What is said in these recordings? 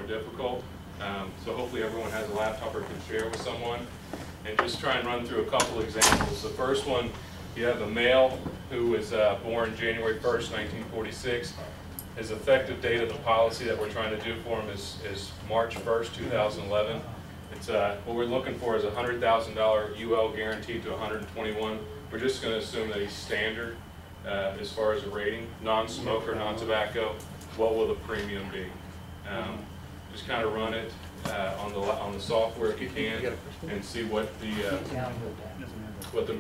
more difficult. So hopefully everyone has a laptop or can share with someone. And just try and run through a couple examples. The first one, you have a male who was born January 1st, 1946. His effective date of the policy that we're trying to do for him is March 1st, 2011. It's what we're looking for is a $100,000 UL guaranteed to 121. We're just going to assume that he's standard as far as a rating, non-smoker, non-tobacco. What will the premium be? Just kind of run it on the software if you can, and see what the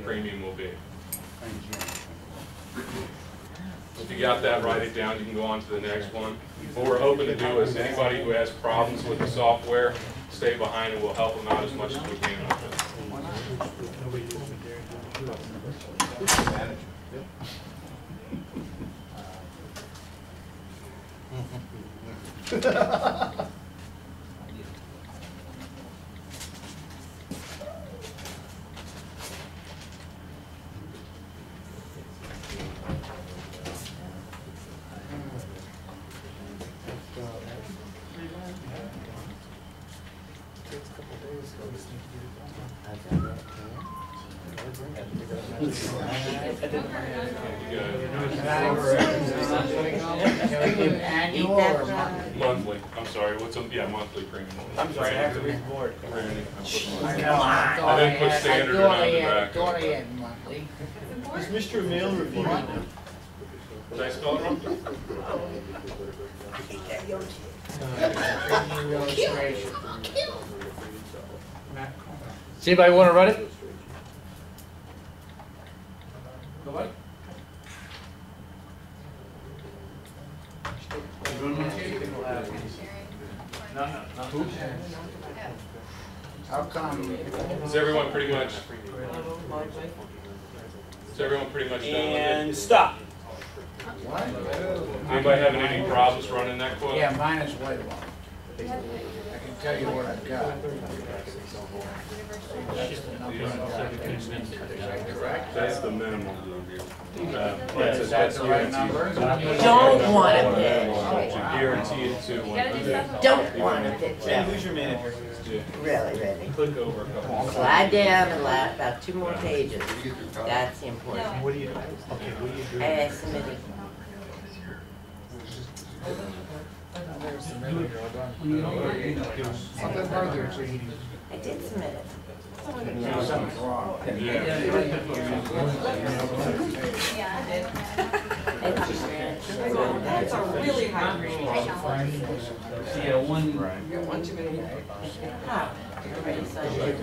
premium will be. If you got that, write it down. You can go on to the next one. What we're hoping to do is anybody who has problems with the software, stay behind and we'll help them out as much as we can with it. Annual or monthly? Monthly. I'm sorry. What's a monthly premium? I'm sorry, I have to read the board. I didn't put standard or non-tobacco. Monthly. Is Mr. Mail reviewing? Did I spell it wrong? Does anybody want to run it? Nobody? How come? Is everyone pretty much done with it? And stop. What? Anybody having any problems running that quote? Yeah, mine is way long. I can tell you what I've got. That's the minimum. Is that the right number? Don't want to pitch. Guarantee it to Don't want to pitch. Who's your manager? Really. Click over a couple. Slide down about 2 more pages. That's the important. What do you do? Okay, what do you do? I submitted. I did submit it. Something's wrong. That's a really high grade. Yeah, one. One too many. Ah, everybody signed it.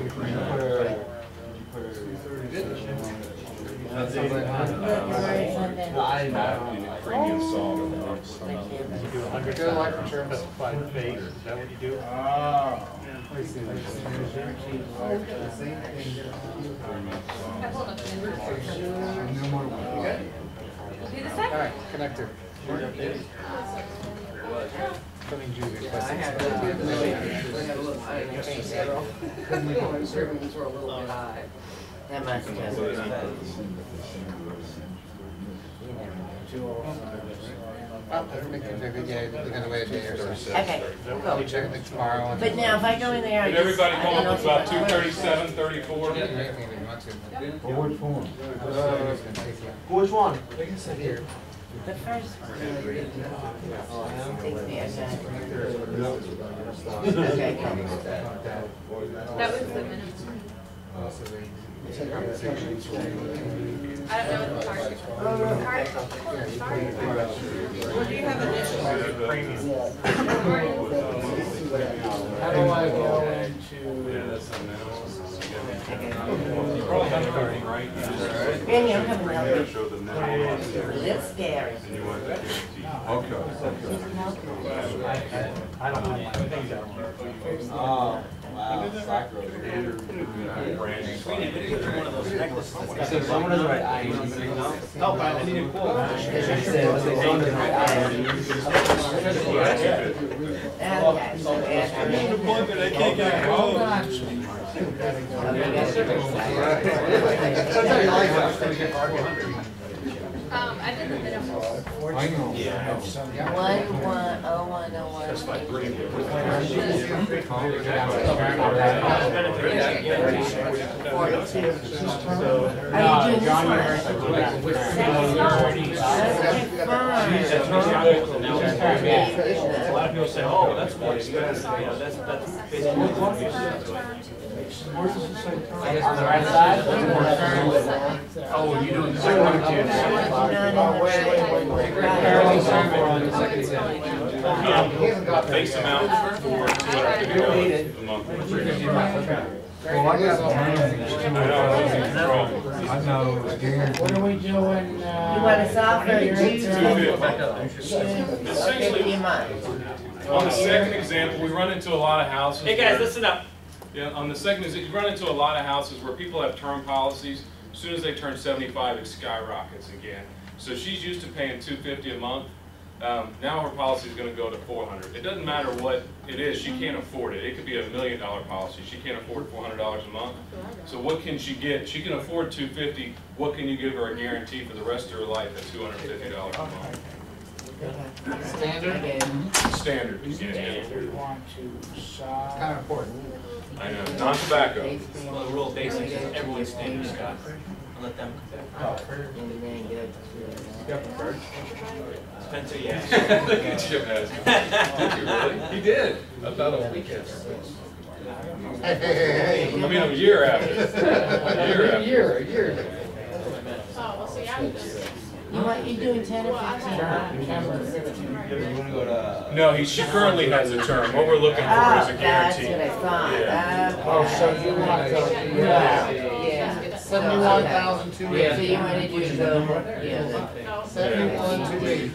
Premium salt. You do 100 life insurance by fake. Is that what you do? Oh. Alright, connector. Coming June. I had a little servings were a little bit high. That must have. Okay, We'll check it tomorrow. but now if I go in there, Did everybody come up with about 237, 34? Which one? the first one. Takes me a second. Okay. That was the minimum. I don't know what the target is. What do you have initial? How do I go into? Yeah, that's the minimum. You probably have everything right. Randy, I'm coming down. You show the minimum. It's scary. And you want the guarantee. I don't have Oh, wow. One of those necklaces. someone is right. No, but I need a quote. Okay, so I'm in an appointment, I can't get a Hold quote. on. I did the minimum. I know. That's like Greene. A lot of people say, oh, that's more expensive, you know, that's basically what it is. On the right side? Oh, you doing the second one too? Base amount for $250 a month. Well, I got I know it was guaranteed. What are we doing? You want us off or you're Essentially, on the second example, we run into a lot of houses. Hey guys, listen up. Yeah, on the second example, you run into a lot of houses where people have term policies. As soon as they turn 75, it skyrockets again. So she's used to paying $250 a month. Now her policy is going to go to $400. It doesn't matter what it is; she can't afford it. It could be $1 million policy. She can't afford $400 a month. So what can she get? She can afford $250. What can you give her a guarantee for the rest of her life at $250 a month? Standard? Standard. We want to solve. Kind of important. I know. Non-tobacco. Well, the real basics is everyone's standard, Scott. I'll let them come back. Depends who you ask. Look at Jim asking. Did you really? He did. About a weekend. Hey. I mean, a year after. A year after. A year. Oh, well, see, I'm just. You doing 10 or 15? You wanna go to? No, she currently has a term. What we're looking for is a That's guarantee. what I thought. Yeah. Oh, so you want to go, Yeah. 71,280. So you want to do the, yeah, No. 71,280.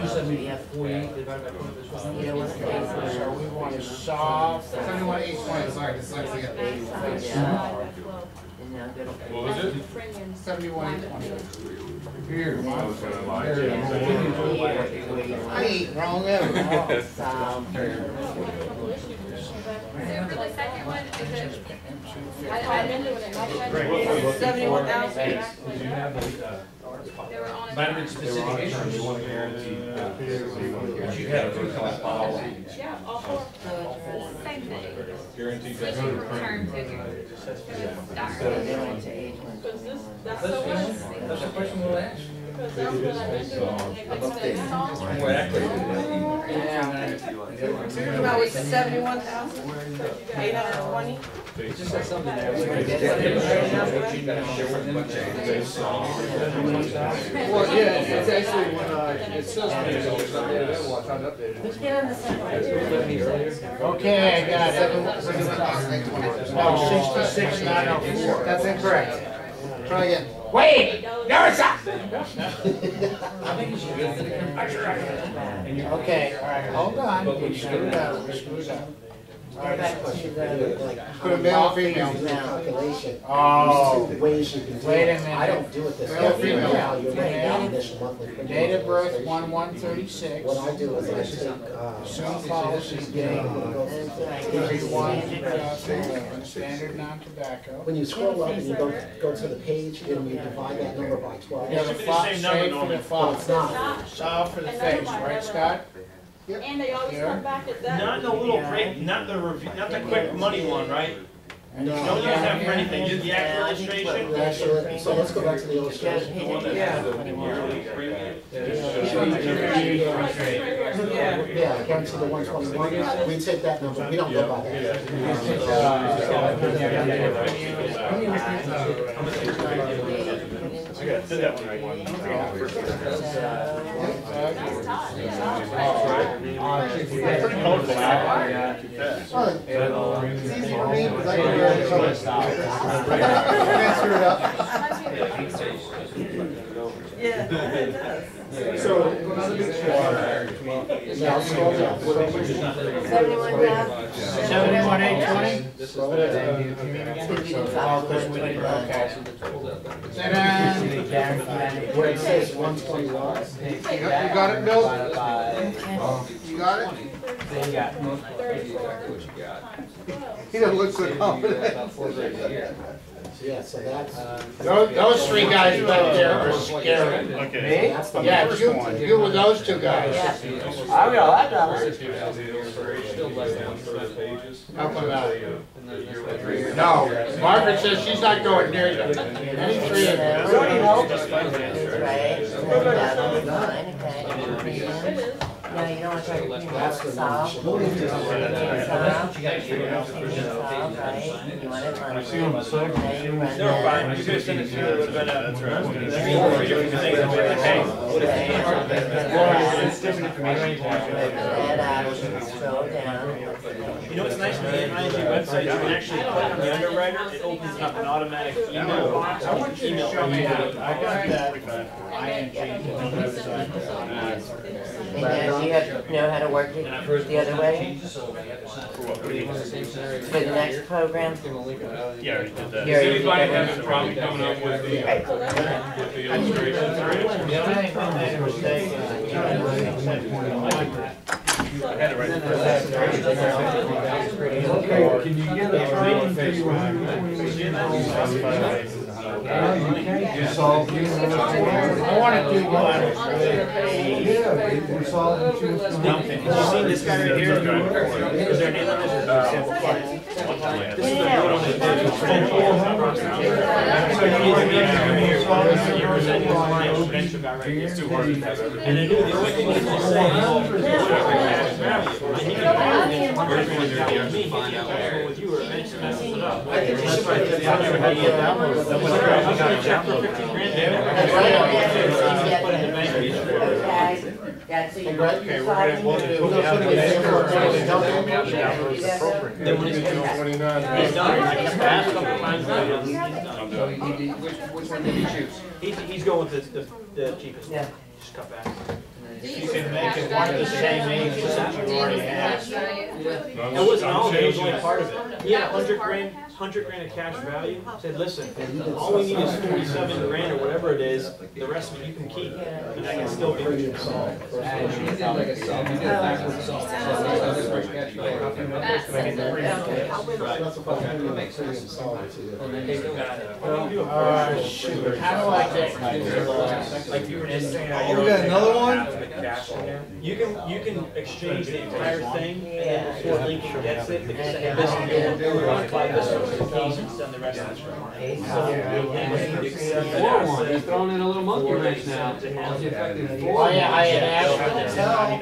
So we want to solve 71,820. Sorry, dyslexia. What was it? 71,820. Here. I was going to lie to I ain't wrong ever. So for the second one, is it? I didn't do it. 71,000. They were on it. Vitamin specific issues. you. You have a two-class policy. Yeah, all four. Same thing. Guaranteed. Switching from term to. Because this, that's the one. That's a question we'll ask. Because that's what I've been doing. About we said 71,820. Just like something there. Well, yeah, it's actually when, it says when it's not there, then watch how to update it. Let's get on the second. Okay, I got it. No, 66,904. That's incorrect. Try again. Wait! No, it's not! Okay, all right, hold on. We screwed up. Go back to the, Put a male or female. Calculation. Oh. There's two ways you can do it. Wait a minute. I don't do it this way. Male or female? You're Female. this monthly premium. Date of birth, 1/1/36. What I do is I take, Assume policy date. Everyone, standard non-tobacco. when you scroll up and you go to the page and you divide that number by 12. Yeah, the should be the font, same number save for the normally. font. It's not. Solve for the face, right, Scott? And they always come back at that. Not the little break, not the review, not the quick money one, right? And Don't use that for anything, just the actual illustration. Actually, so let's go back to the illustration. The one that has the yearly premium. Yeah, according to the 121, we take that number, we don't go by that. I got to that one right. Pretty colorful now. It's easy for me because I can wear the colors. Transfer it up. Yeah, it does. So, now scroll down. 71,820? Scroll down. Where it says 121. You got it, Bill? You got it? He doesn't look so confident. Yeah, so that's, Those three guys back there are scary. Okay. that's the Yeah, first you, one. you were those two guys. I will, I got it. How come not? No, Margaret says she's not going near you. Any three of them. Right? Fine, okay. No, you don't want to try to That's the solve. one. Solve, right? You want it on. I see on the second. Now you run They're that. fine, you could send it to her, it would've been Three different things, I'd be like, hey, what if It's different information. Open that up, scroll down. You know what's nice about the ING website, you can actually click on the underwriter, it opens up an automatic email box. I want you to show me how, I got that ING website. And now do you know how to work it the other way? For the next program? Yeah, I already did that. You Does already did anybody that have a problem coming up with the illustrations or anything? The only thing they were saying is, I had it right the first time. Okay, can you get a training fee when you solve you? I want to do one. Yeah, you solve the two. Did you see this guy right here? Is there a name on this? This is the note on the It's too hard to have everything. and then the only thing he's gonna say is, whatever cash value, and he can everyone tell me, he can't go with you or eventually messes it up. That's right, I'm gonna check for 15 grand. Put it in the bank. Okay, that's so you. Okay, we're gonna, we'll do. Then when he's done, I just asked a couple times, now, he's done. Which one did you choose? He's going with the cheapest one. Yeah. Just cut back. You can make it one of the same ages that you already have. It wasn't all of it, it was only part of it. He had 100 grand of cash value, said, listen, all we need is 47 grand or whatever it is, the rest of it you can keep, and I can still be rich and small. He did like a sub, he did a backwards sub. That makes sense. Shoot, how do I get my, Like you were just saying. Oh, we got another one? You can exchange the entire thing, and then before Lincoln gets it, they can say, hey, this is good, buy this one for the keys and send the rest of it for money. So, He's throwing in a little monkey wrench now. oh yeah, I had asked her to tell.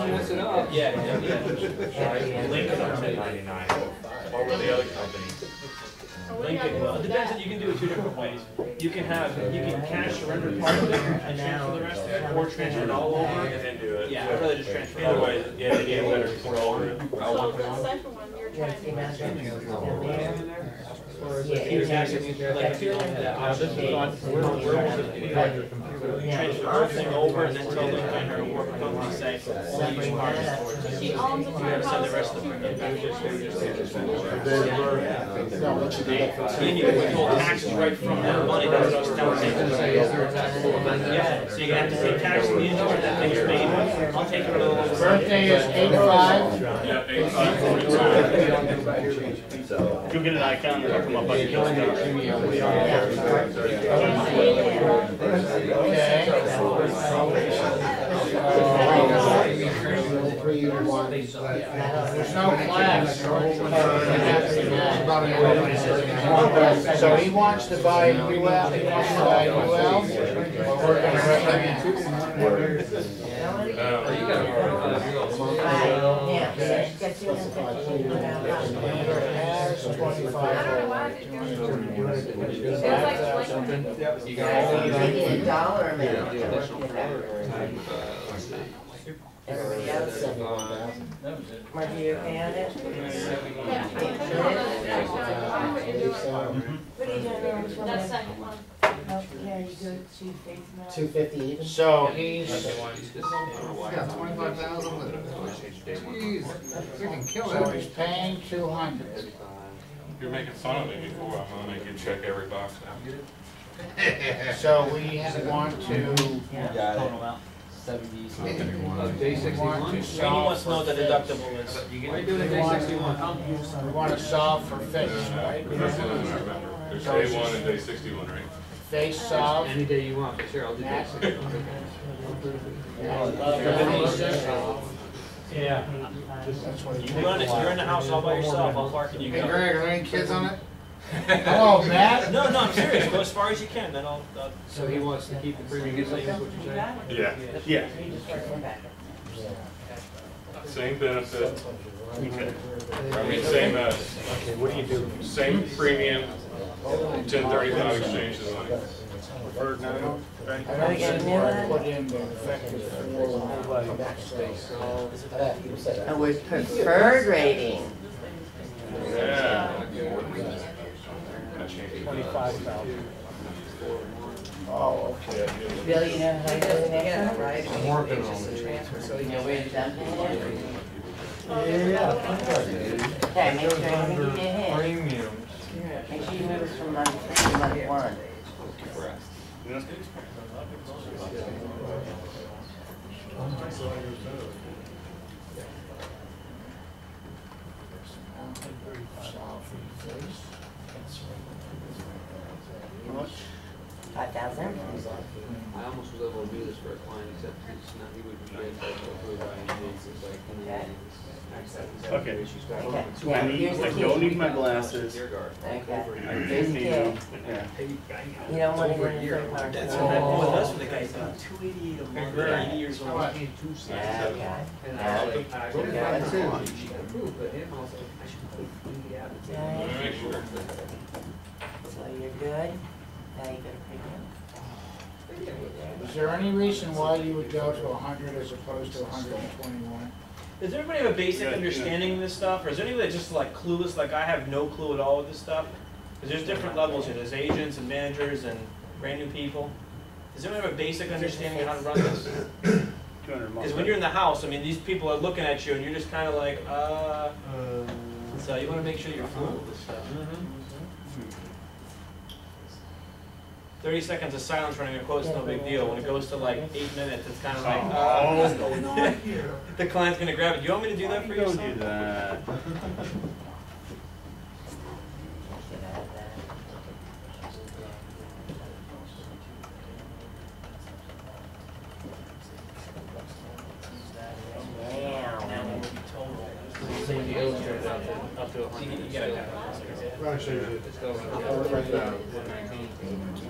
Mess it up. Yeah. Lincoln on 1099. What were the other companies? Lincoln, well, it depends, you can do it two different ways. You can cash surrender part of it and transfer the rest of it, or transfer it all over. And then do it. Yeah, I'd rather just transfer it Either all way, over. yeah, they get better control over it. So for the second one, you're Yeah, trying see, that's to. Yeah, You tax it, like, if you don't have that option, where was it? Transfer the whole thing over and then tell the vendor or work company, say, we'll use part of it towards it. She owns the You gotta send the rest of them. Then you can withhold taxes right from that money, that's what I was telling you. Yeah, so you have to pay tax on the insurance that thing's paid, I'll take it a little over. Birthday is 85. Yeah, 85. You'll get an icon and come up on your There's no class. So he wants to buy UL, he wants to buy UL, or we're gonna recommend. Yeah, she's got 250. Taking a dollar amount. Everybody else? Margie, you okay on it? What are you doing there? That second one. Oh, yeah, you do it 250. 250 even? So he's, Yeah, 25,000 with it. Jeez, freaking kill so he's paying 200. You're making fun of me before, I'm gonna make you check every box now. So we want to, Day 61. Randy wants to know what the deductible is. Why are you doing a day 61? We want to solve for face, right? There's day 1 and day 61, right? Face solve. Any day you want, but sure, I'll do day 61. Yeah. You run it, you're in the house all by yourself, I'll park and you Hey go. Greg, are there any kids on it? Hello, Matt? No, I'm serious, go as far as you can, then I'll So he wants to keep the premium the same, is what you're saying? Yeah. Yeah. Same benefit. I mean, same, What do you do? same premium, 1035 exchange the money. Preferred now? I don't think we're put in the effective And with preferred rating. Yeah. 25,000. Oh, okay. Bill, you know how to do the next one? I'm working on it. You know where it's done? Yeah. Okay, make sure you give your hand. Premiums. Make sure you move it from month 3 to month 1. How much? 5,000? I almost was able to do this for a client, except it's not, he would be approved by NG, it's like, Okay. Okay. I Here's the key. don't need my glasses. Okay. I Here's just the need key. them. Yeah. You don't want it in the third party. That's what happened with us when the guy's done 288 a month, 90 years old. Okay. and Now, that's it. She got approved, but him also, I should put the okay. Make sure. So you're good. Now you go to premium. Is there any reason why you would go to 100 as opposed to 121? Does everybody have a basic understanding of this stuff, or is there anybody that's just like clueless, like I have no clue at all with this stuff? Because there's different levels here, there's agents and managers and brand new people. Does anyone have a basic understanding of how to run this? 200 a Because when month. you're in the house, I mean, these people are looking at you and you're just kind of like, so you want to make sure you're fluent with this stuff. 30 seconds of silence running a quote's no big deal. When it goes to like 8 minutes, it's kind of like, what's going on here? The client's going to grab it. Do you want me to do that for you? Don't do that.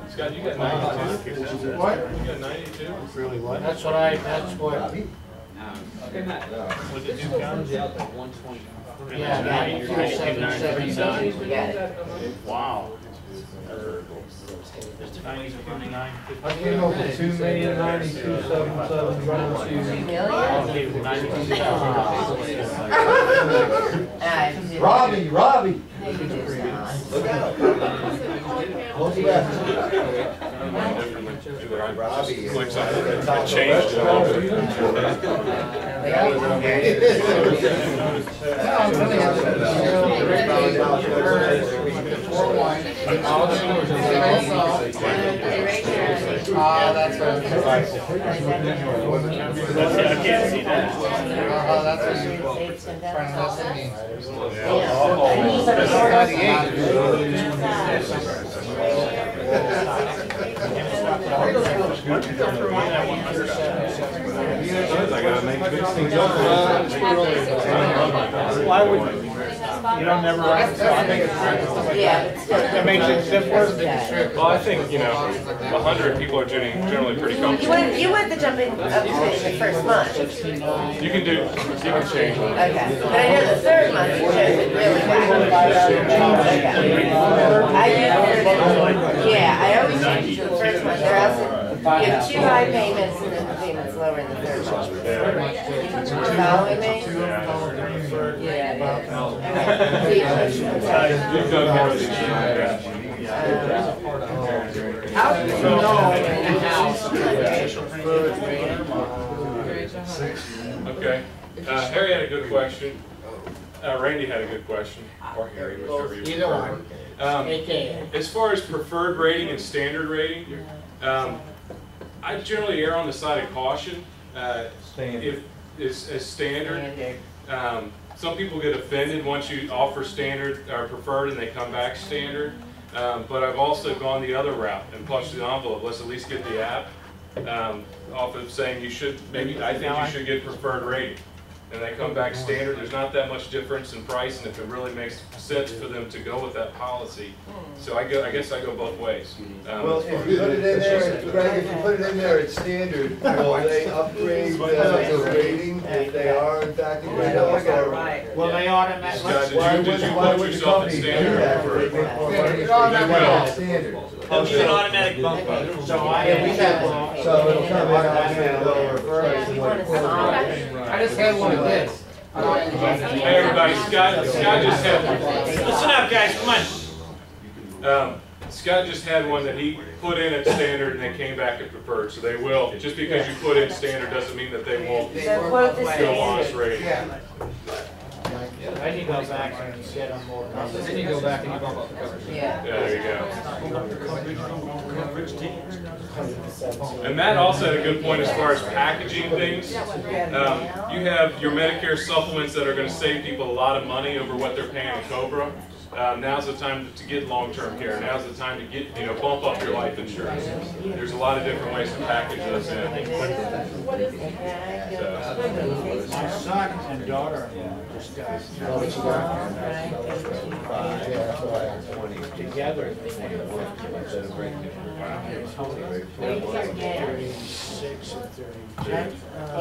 Scott, you got 92? What? You got 92? Really what? That's what Was it two pounds? Yeah, 779. you got it. Wow. There's different ways of running. I came up with 2,092,777 running 2 to. million? Okay, 92. Robbie! No, you just not. Clicks on it, it changed it a little bit. That's what I can't see that. that's what you I gotta make big things Why would you? You don't never write, so I think it's Yeah, but still. That makes it simpler. Well, I think, 100 people are generally pretty comfortable. You want to jump in up to the first month. You can change it. Okay. But I know the third month you chose it really bad. Okay. I always change it to the first month. Or else you have 2 high payments and then the payments lower in the third month. Following me? Yeah. You've done more than How do you know in-house? Okay. Harry had a good question. Randy had a good question. Or Harry, whichever you Either prefer. one. AKA. As far as preferred rating and standard rating, I generally err on the side of caution. if it's as standard. Some people get offended once you offer standard or preferred and they come back standard. But I've also gone the other route and punched the envelope. Let's at least get the app off of saying you should, maybe I think you should get preferred rating. And they come back standard. There's not that much difference in price, and if it really makes sense for them to go with that policy. So I guess I go both ways. Well, if you put it in there, Greg, if you put it in there, it's standard, will they upgrade the rating if they are in fact a grade up? Well, they automatically. Scott, did you put yourself in standard or preferred? Standard. They'll give an automatic bump up. So So it'll come in at a lower price than what it was. I just had one of this. Hey everybody, Scott just had Listen up, guys, come on. Scott just had one that he put in at standard and then came back at preferred. So they will, just because you put in standard doesn't mean that they won't So quote the still want us standard. rating. I need to go back and get on more. Then you go back and you bump up the coverage. Yeah. Yeah, there you go. And Matt also had a good point as far as packaging things. You have your Medicare supplements that are going to save people a lot of money over what they're paying in Cobra. Now's the time to get long-term care. Now's the time to get, bump up your life insurance. There's a lot of different ways to package those in. My son and daughter just got together. 36 and 32. But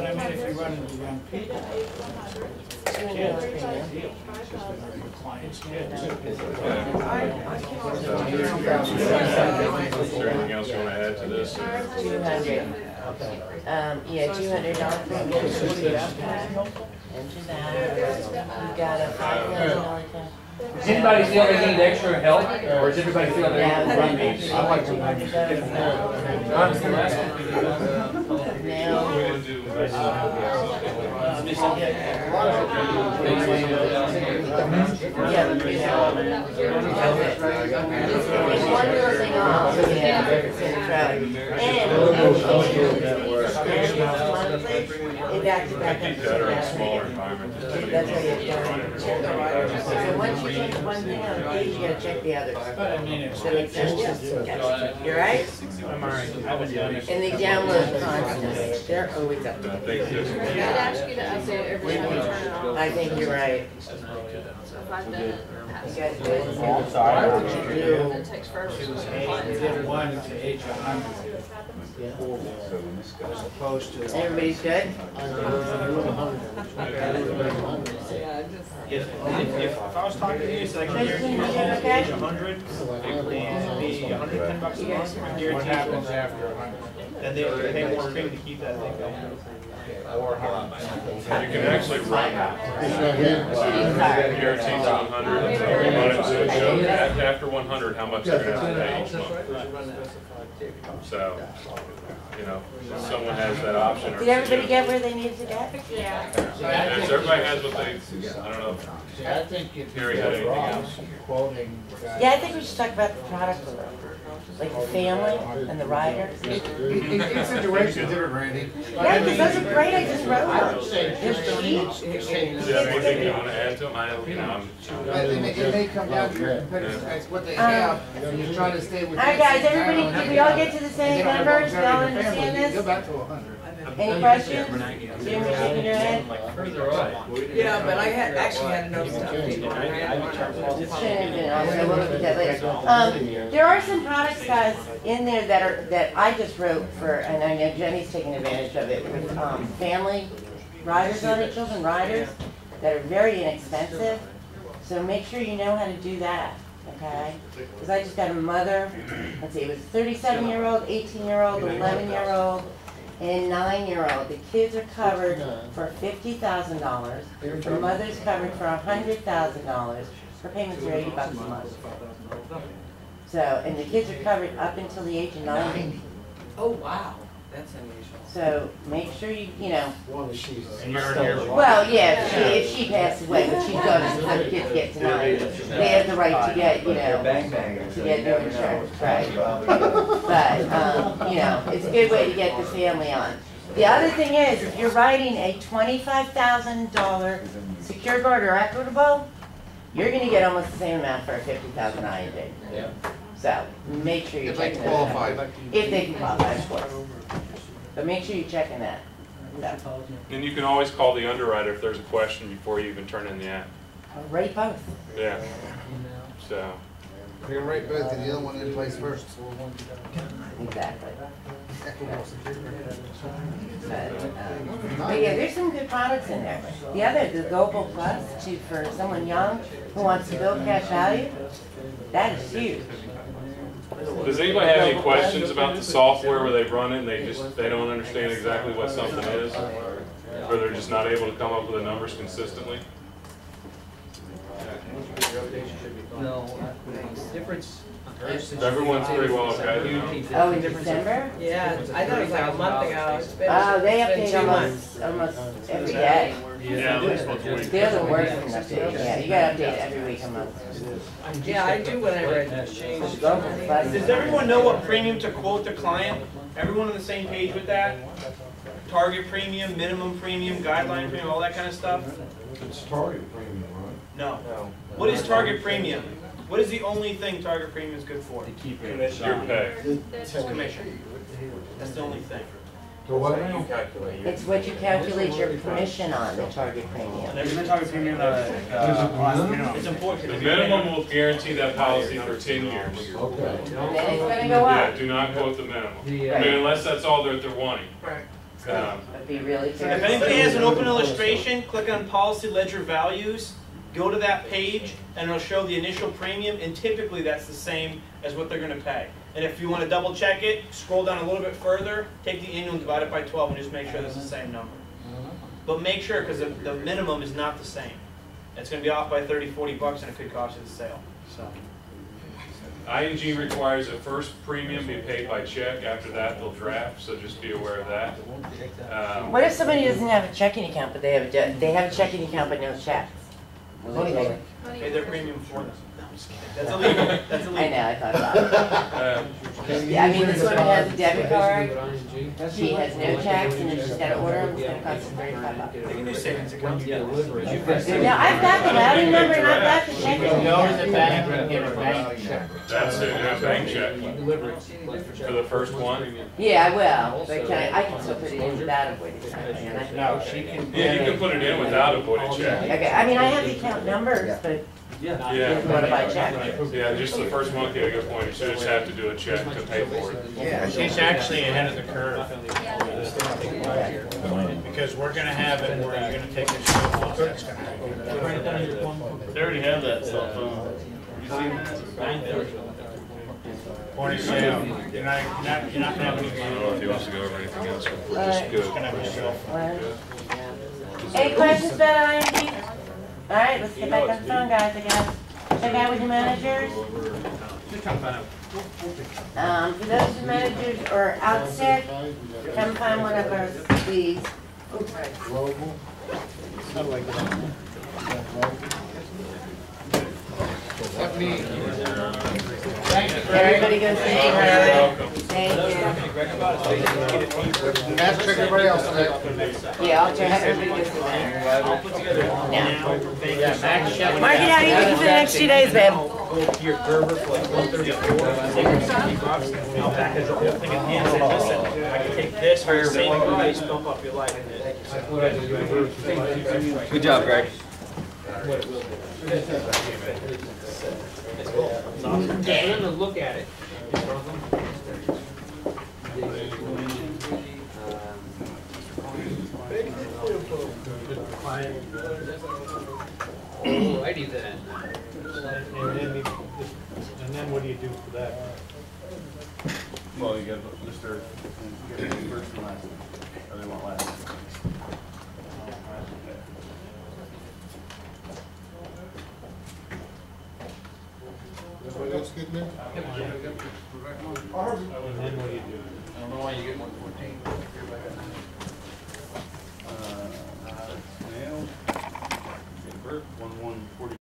I mean, if you run into young people, kids, it's ideal. Your clients' kids. Is there anything else you want to add to this? 200. Yeah, $200 premium. Enter that. You got a $5,000 cash. Does anybody feel they need extra help, or does everybody feel they need to run these? I like to run these. One little thing off, I think better in a smaller environment. That's how you do it. So once you check one thing on the page, you gotta check the others. But I mean, it's. That makes sense? You're right? I'm all right. I haven't done it. And they download constantly. They're always up to date. I'd ask you to update every time you turn it on. I think you're right. So if I've done it, You guys do it. Why would you do it takes forever for the you client. did one to H 100 as opposed to. Everybody's good? If I was talking to you, it's like, Kristen, you doing age okay? 100, and be $110 a month, What guaranteed. happens after 100? And they pay more premium to keep that thing going. You can actually run guaranteed to 100 and run it so it shows after 100 how much they're going to have to pay each month. So, someone has that option. Did everybody get where they needed to get? Yeah. Yes, everybody has what they, I don't know. See, I think if Harry had anything else? quoting. Yeah, I think we should talk about the product a little. Like the family and the riders. Each situation is different, Randy. Yeah, because those are great, I just wrote I would them. say just don't eat. Do you have anything you want to add to them? It may come down to your competitors, that's what they have, and you're trying to stay with. All right, guys, everybody, did we all get to the same numbers? We all understand Go this? back to 100. Any questions? Jim, you're shaking your head? Yeah, but I actually had to know stuff. There are some products, guys, in there that I just wrote for, and I know Jenny's taking advantage of it, with family riders on it, children riders, that are very inexpensive. So make sure you know how to do that, okay? Because I just got a mother, let's see, it was 37-year-old, 18-year-old, 11-year-old, and 9-year-old. The kids are covered for $50,000. The mother's covered for $100,000. Her payments are $80 a month. So, and the kids are covered up until the age of 90. Oh, wow, that's unusual. So make sure you know. And you're here. Well, yeah, if she passes away, but she does, so the kids get to 90. They have the right to get, to get new insurance, right? But, it's a good way to get the family on. The other thing is, if you're writing a $25,000 secured guard or equitable, you're gonna get almost the same amount for a $50,000 IND. Yeah. So, make sure you're If they checking those out. qualify. If they can qualify, of course. But make sure you're checking that. So, And you can always call the underwriter if there's a question before you even turn in the app. rate both. Yeah. So, You're right, both, and the other one in place first. Exactly. But yeah, there's some good products in there. The other, the Global Plus, for someone young who wants to build cash value, that is huge. does anybody have any questions about the software where they run it and they don't understand exactly what something is? Or they're just not able to come up with the numbers consistently? No, difference. Everyone's pretty well okay now. Oh, in December? Yeah, I thought it was like a month ago. It's been- Oh, they it's been update 2 months. almost every day. Yeah, at least once a week. They're the worst in updating, yeah, you gotta update it every week a month. Yeah, I do whenever it changes. Global Plus. Does everyone know what premium to quote the client? Everyone on the same page with that? Target premium, minimum premium, guideline premium, all that kind of stuff? It's target premium, right? No. What is target premium? What is the only thing target premium is good for? Your pay. Commission. That's the only thing. So what? It's what you calculate your commission on, the target premium. And every target premium, it's important. The minimum will guarantee that policy for 10 years. Okay. Then it's gonna go Yeah, up. do not quote the minimum. I mean, unless that's all that they're wanting. But be really If careful. anybody has an open illustration, click on policy ledger values, go to that page, and it'll show the initial premium, and typically that's the same as what they're gonna pay. And if you wanna double check it, scroll down a little bit further, take the annual and divide it by 12 and just make sure that's the same number. But make sure, because the minimum is not the same. It's gonna be off by 30, 40 bucks and it could cost you the sale, so. ING requires a first premium be paid by check. After that, they'll draft, so just be aware of that. What if somebody doesn't have a checking account, but they have a checking account but no checks? Pay their premium for them. No, I'm just kidding. That's illegal. That's illegal. I know, I thought about it. Yeah, I mean, this woman has a debit card, she has no checks, and if she's gotta order them, it's gonna cost her $35. They can do savings accounts. Now, I've got the routing number and I've got the checking Go to account. the bank and get a bank check. That's it, yeah, bank check. For the first one? Yeah, I will, but I can still put it in without a voided check. No, she can. Yeah, you can put it in without a voided check. Okay, I mean, I have the account numbers, but Yeah. what if I check? Yeah, just the first month, you have a good point. You should just have to do a check to pay for it. Yeah, she's actually ahead of the curve. Because we're gonna have it where you're gonna take a shot off. It's gonna happen. They already have that cell phone. You seen that? Point of sale, you're not gonna have any I don't know if he wants to go over anything else. We're Alright. just good. Gonna have a cell phone. Any questions about ING? Alright, let's get back on the phone, guys, I guess. Check out with your managers. For those who managers are out sick, come find one of us, please. Everybody go see her. Thank you. Ask check everybody else today. Yeah, I'll check everybody go see her. Mark it out, you can for the next 2 days, babe. Your Gerber for like 134, take your 60 bucks, I'll package the whole thing at the end and say, listen, I can take this for the same price, bump up your life. Good job, Greg. It's cool. It's awesome. Yeah, I'm gonna look at it. Alrighty then. And then what do you do for that? Well, you got Mr. First and last. Or they want last. Everybody else good, man? And then what do you do? I don't know why you get more